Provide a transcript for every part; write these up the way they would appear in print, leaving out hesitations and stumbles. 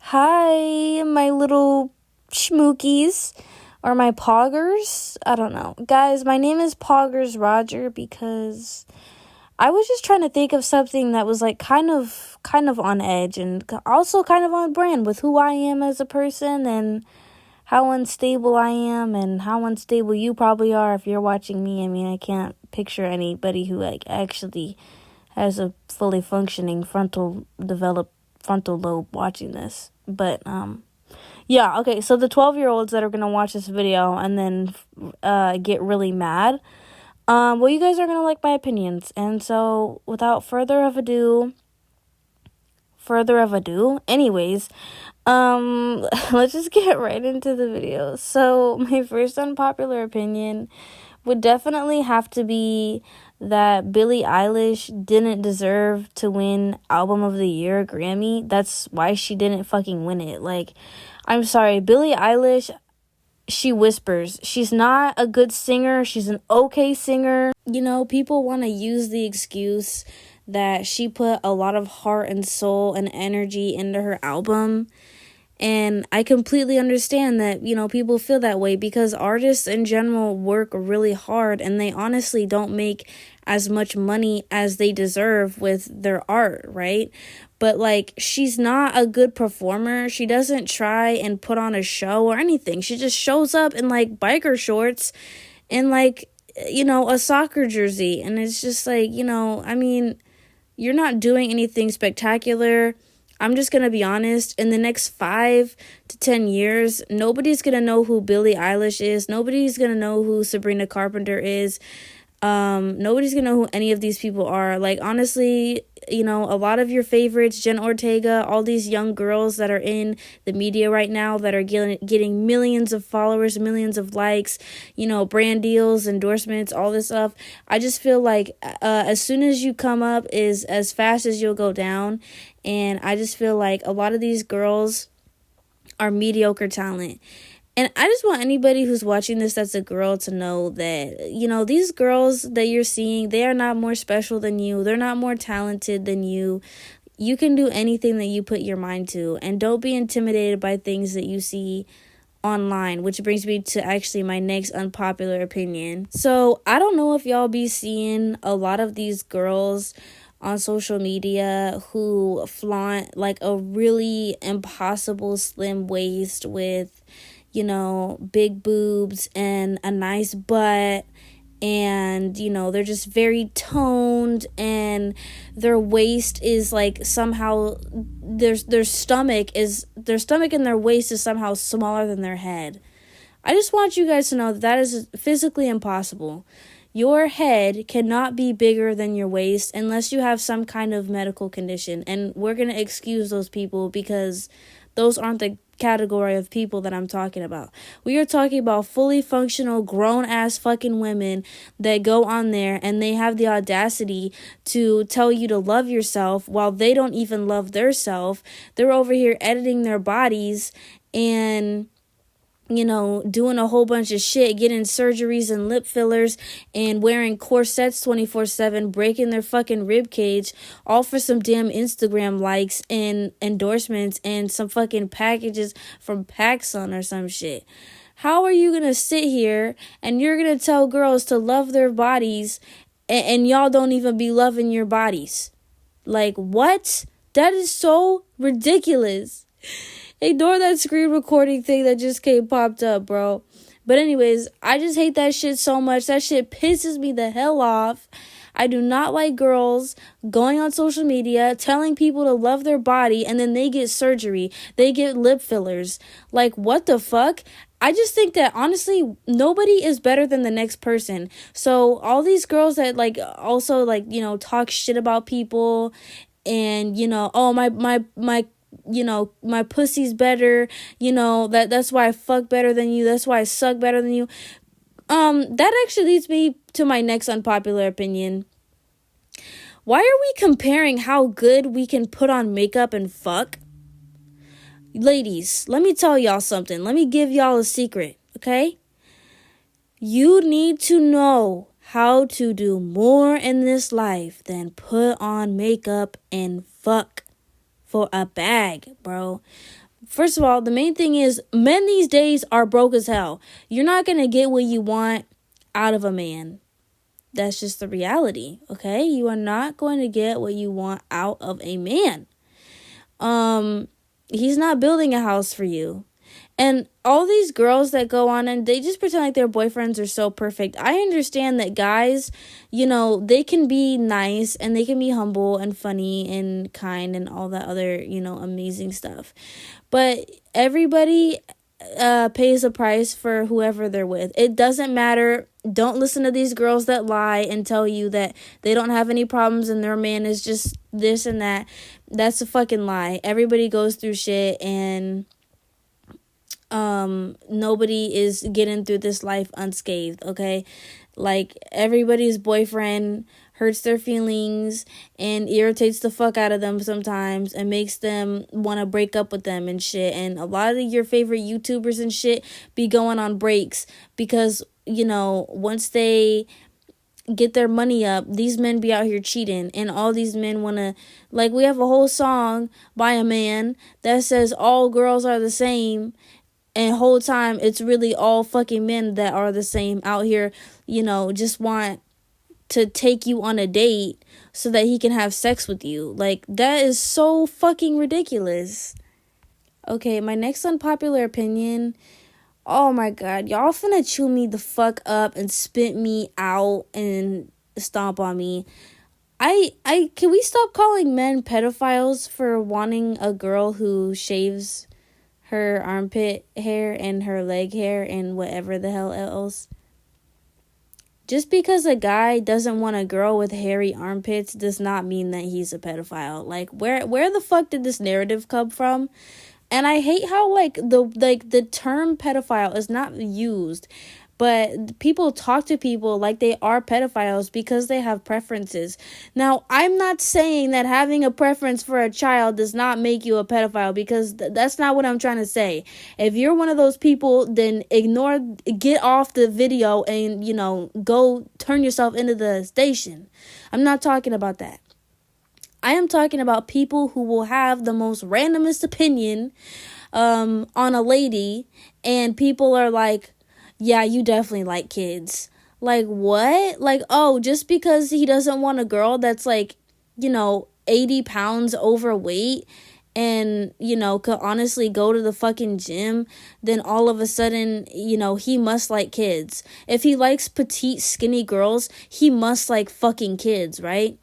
Hi, my little schmookies or my poggers. I don't know. Guys, my name is Poggers Roger because I was just trying to think of something that was like kind of on edge and also kind of on brand with who I am as a person and how unstable I am and how unstable you probably are if you're watching me. I mean, I can't picture anybody who like actually has a fully functioning frontal lobe watching this. But yeah, okay, so the 12-year-olds that are going to watch this video and then get really mad, well, you guys are going to like my opinions. And so without further of ado, anyways, let's just get right into the video. So my first unpopular opinion would definitely have to be that Billie Eilish didn't deserve to win Album of the Year Grammy. That's why she didn't fucking win it. Like, I'm sorry, Billie Eilish, she whispers. She's not a good singer. She's an okay singer. You know, people want to use the excuse that she put a lot of heart and soul and energy into her album. And I completely understand that, you know, people feel that way because artists in general work really hard and they honestly don't make as much money as they deserve with their art, right? But like, she's not a good performer. She doesn't try and put on a show or anything. She just shows up in like biker shorts and like, you know, a soccer jersey. And it's just like, you know, I mean, you're not doing anything spectacular. I'm just going to be honest, in the next 5 to 10 years, nobody's going to know who Billie Eilish is. Nobody's going to know who Sabrina Carpenter is. Nobody's going to know who any of these people are. Like, honestly, you know, a lot of your favorites, Jen Ortega, all these young girls that are in the media right now that are getting millions of followers, millions of likes, you know, brand deals, endorsements, all this stuff. I just feel like as soon as you come up is as fast as you'll go down. And I just feel like a lot of these girls are mediocre talent. And I just want anybody who's watching this that's a girl to know that, you know, these girls that you're seeing, they are not more special than you. They're not more talented than you. You can do anything that you put your mind to. And don't be intimidated by things that you see online, which brings me to actually my next unpopular opinion. So I don't know if y'all be seeing a lot of these girls on social media who flaunt like a really impossible slim waist with, you know, big boobs and a nice butt, and you know, they're just very toned and their waist is like somehow their stomach and their waist is somehow smaller than their head. I just want you guys to know that is physically impossible. Your head cannot be bigger than your waist unless you have some kind of medical condition. And we're going to excuse those people because those aren't the category of people that I'm talking about. We are talking about fully functional, grown-ass fucking women that go on there and they have the audacity to tell you to love yourself while they don't even love theirself. They're over here editing their bodies and, you know, doing a whole bunch of shit, getting surgeries and lip fillers and wearing corsets 24/7, breaking their fucking rib cage, all for some damn Instagram likes and endorsements and some fucking packages from PacSun or some shit. How are you gonna sit here and you're gonna tell girls to love their bodies and y'all don't even be loving your bodies? Like, what? That is so ridiculous. Ignore that screen recording thing that just popped up, bro. But anyways, I just hate that shit so much. That shit pisses me the hell off. I do not like girls going on social media, telling people to love their body, and then they get surgery. They get lip fillers. Like, what the fuck? I just think that, honestly, nobody is better than the next person. So all these girls that, like, also, like, you know, talk shit about people and, you know, oh, my you know, my pussy's better, you know, that's why I fuck better than you, that's why I suck better than you. That actually leads me to my next unpopular opinion. Why are we comparing how good we can put on makeup and fuck? Ladies, let me tell y'all something. Let me give y'all a secret, okay? You need to know how to do more in this life than put on makeup and fuck for a bag, bro. First of all, the main thing is men these days are broke as hell. You're not going to get what you want out of a man. That's just the reality, okay? You are not going to get what you want out of a man. He's not building a house for you. And all these girls that go on and they just pretend like their boyfriends are so perfect. I understand that guys, they can be nice and they can be humble and funny and kind and all that other, amazing stuff. But everybody pays a price for whoever they're with. It doesn't matter. Don't listen to these girls that lie and tell you that they don't have any problems and their man is just this and that. That's a fucking lie. Everybody goes through shit, and nobody is getting through this life unscathed, okay? Like, everybody's boyfriend hurts their feelings and irritates the fuck out of them sometimes and makes them want to break up with them and shit. And a lot of your favorite YouTubers and shit be going on breaks because, once they get their money up, these men be out here cheating, and all these men want to, like, we have a whole song by a man that says all girls are the same, and whole time it's really all fucking men that are the same out here, just want to take you on a date so that he can have sex with you. Like, that is so fucking ridiculous. Okay, my next unpopular opinion. Oh my god, y'all finna chew me the fuck up and spit me out and stomp on me. Can we stop calling men pedophiles for wanting a girl who shaves her armpit hair and her leg hair and whatever the hell else? Just because a guy doesn't want a girl with hairy armpits does not mean that he's a pedophile. Like, where the fuck did this narrative come from? And I hate how the term pedophile is not used, but people talk to people like they are pedophiles because they have preferences. Now, I'm not saying that having a preference for a child does not make you a pedophile, because that's not what I'm trying to say. If you're one of those people, then get off the video and, go turn yourself into the station. I'm not talking about that. I am talking about people who will have the most randomest opinion on a lady, and people are like, yeah, you definitely like kids. Like, what? Like, oh, just because he doesn't want a girl that's like, 80 pounds overweight and, could honestly go to the fucking gym, then all of a sudden, he must like kids. If he likes petite, skinny girls, he must like fucking kids, right?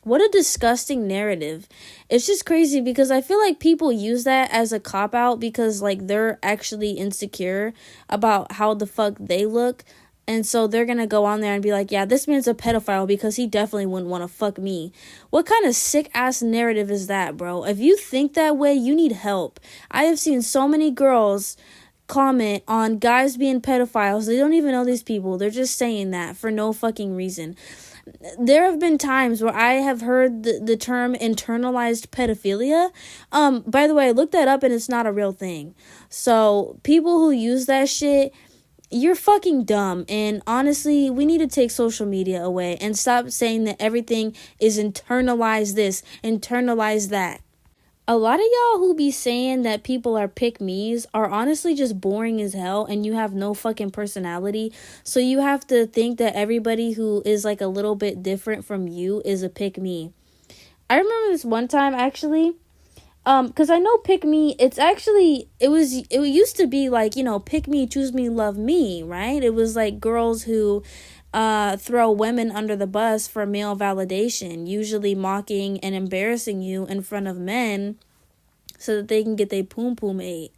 What a disgusting narrative. It's just crazy because I feel like people use that as a cop-out because, like, they're actually insecure about how the fuck they look. And so they're going to go on there and be like, yeah, this man's a pedophile because he definitely wouldn't want to fuck me. What kind of sick-ass narrative is that, bro? If you think that way, you need help. I have seen so many girls comment on guys being pedophiles. They don't even know these people. They're just saying that for no fucking reason. There have been times where I have heard the term internalized pedophilia. By the way, I looked that up and it's not a real thing. So people who use that shit, you're fucking dumb. And honestly, we need to take social media away and stop saying that everything is internalized this, internalized that. A lot of y'all who be saying that people are pick-me's are honestly just boring as hell, and you have no fucking personality. So you have to think that everybody who is like a little bit different from you is a pick-me. I remember this one time actually, because I know pick-me, it used to be like, pick me, choose me, love me, right? It was like girls who throw women under the bus for male validation, usually mocking and embarrassing you in front of men so that they can get their poom poom ate.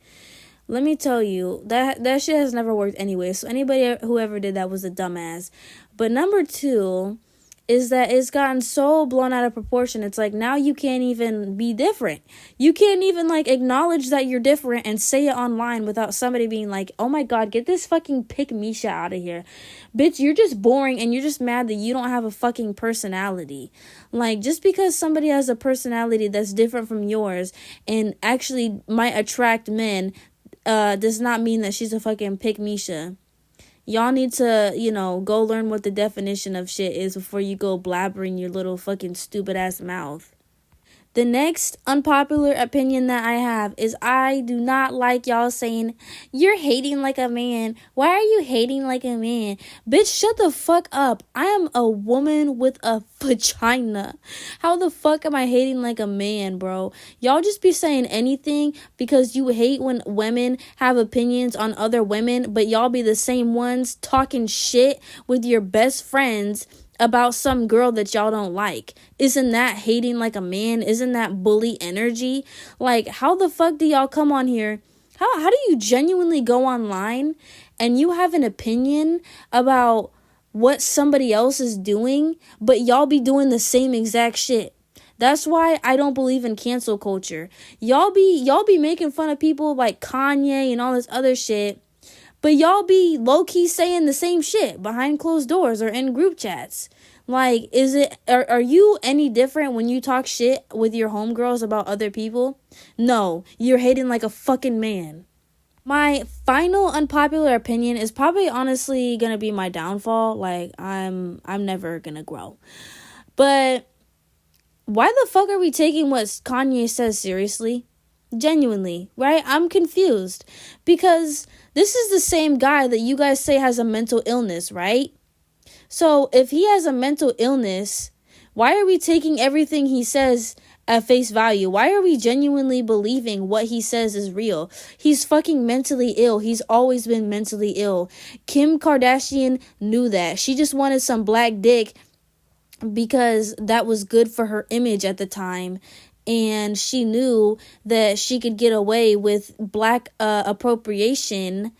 Let me tell you, that shit has never worked anyway. So anybody whoever did that was a dumbass. But number two is that it's gotten so blown out of proportion. It's like now you can't even be different. You can't even like acknowledge that you're different and say it online without somebody being like, oh my god, get this fucking pick me shit out of here. Bitch, you're just boring and you're just mad that you don't have a fucking personality. Like, just because somebody has a personality that's different from yours and actually might attract men, does not mean that she's a fucking pick Misha. Y'all need to, go learn what the definition of shit is before you go blabbering your little fucking stupid ass mouth. The next unpopular opinion that I have is I do not like y'all saying, you're hating like a man. Why are you hating like a man? Bitch, shut the fuck up. I am a woman with a vagina. How the fuck am I hating like a man, bro? Y'all just be saying anything because you hate when women have opinions on other women, but y'all be the same ones talking shit with your best friends about some girl that y'all don't like. Isn't that hating like a man? Isn't that bully energy? Like, how the fuck do y'all come on here? How do you genuinely go online and you have an opinion about what somebody else is doing, but y'all be doing the same exact shit? That's why I don't believe in cancel culture. Y'all be making fun of people like Kanye and all this other shit, but y'all be low-key saying the same shit behind closed doors or in group chats. Like, are you any different when you talk shit with your homegirls about other people? No, you're hating like a fucking man. My final unpopular opinion is probably honestly gonna be my downfall. Like, I'm never gonna grow. But why the fuck are we taking what Kanye says seriously? Genuinely, right? I'm confused because this is the same guy that you guys say has a mental illness, right? So if he has a mental illness, why are we taking everything he says at face value? Why are we genuinely believing what he says is real? He's fucking mentally ill. He's always been mentally ill. Kim Kardashian knew that. She just wanted some black dick because that was good for her image at the time, and she knew that she could get away with black appropriation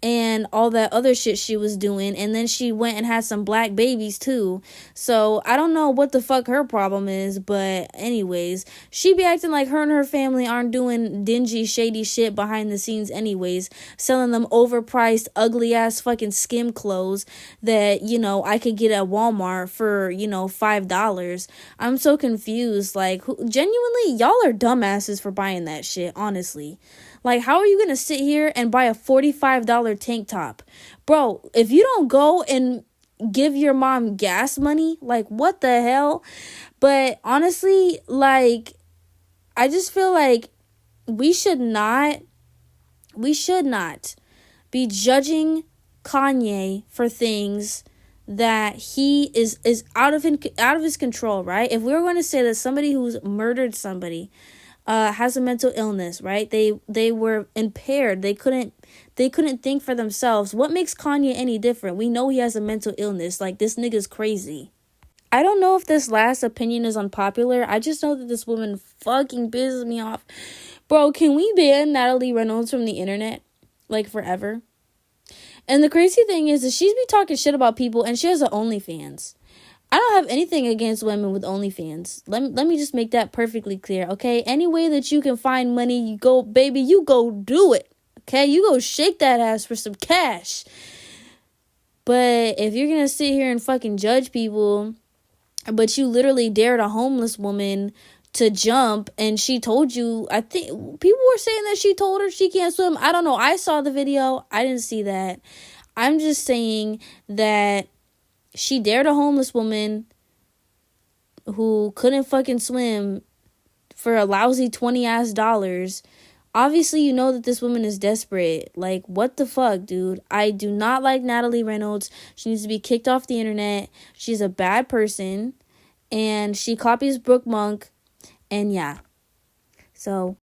and all that other shit she was doing, and then she went and had some black babies too. So I don't know what the fuck her problem is, but anyways, she be acting like her and her family aren't doing dingy shady shit behind the scenes anyways, selling them overpriced ugly ass fucking skim clothes that, you know, I could get at Walmart for, you know, $5. I'm so confused. Like, genuinely, y'all are dumbasses for buying that shit, honestly. Like, how are you going to sit here and buy a $45 tank top? Bro, if you don't go and give your mom gas money, like, what the hell? But honestly, like, I just feel like we should not be judging Kanye for things that he is out of his control, right? If we were going to say that somebody who's murdered somebody has a mental illness, right? They were impaired. They couldn't think for themselves. What makes Kanye any different? We know he has a mental illness. Like, this nigga's crazy. I don't know if this last opinion is unpopular. I just know that this woman fucking pisses me off. Bro, can we ban Natalie Reynolds from the internet? Like, forever? And the crazy thing is that she's be talking shit about people and she has an OnlyFans. I don't have anything against women with OnlyFans. Let me just make that perfectly clear, okay? Any way that you can find money, you go, baby, you go do it, okay? You go shake that ass for some cash. But if you're going to sit here and fucking judge people, but you literally dared a homeless woman to jump and she told you, I think people were saying that she told her she can't swim. I don't know. I saw the video. I didn't see that. I'm just saying that she dared a homeless woman who couldn't fucking swim for a lousy $20 Obviously, you know that this woman is desperate. Like, what the fuck, dude? I do not like Natalie Reynolds. She needs to be kicked off the internet. She's a bad person. And she copies Brooke Monk. And yeah. So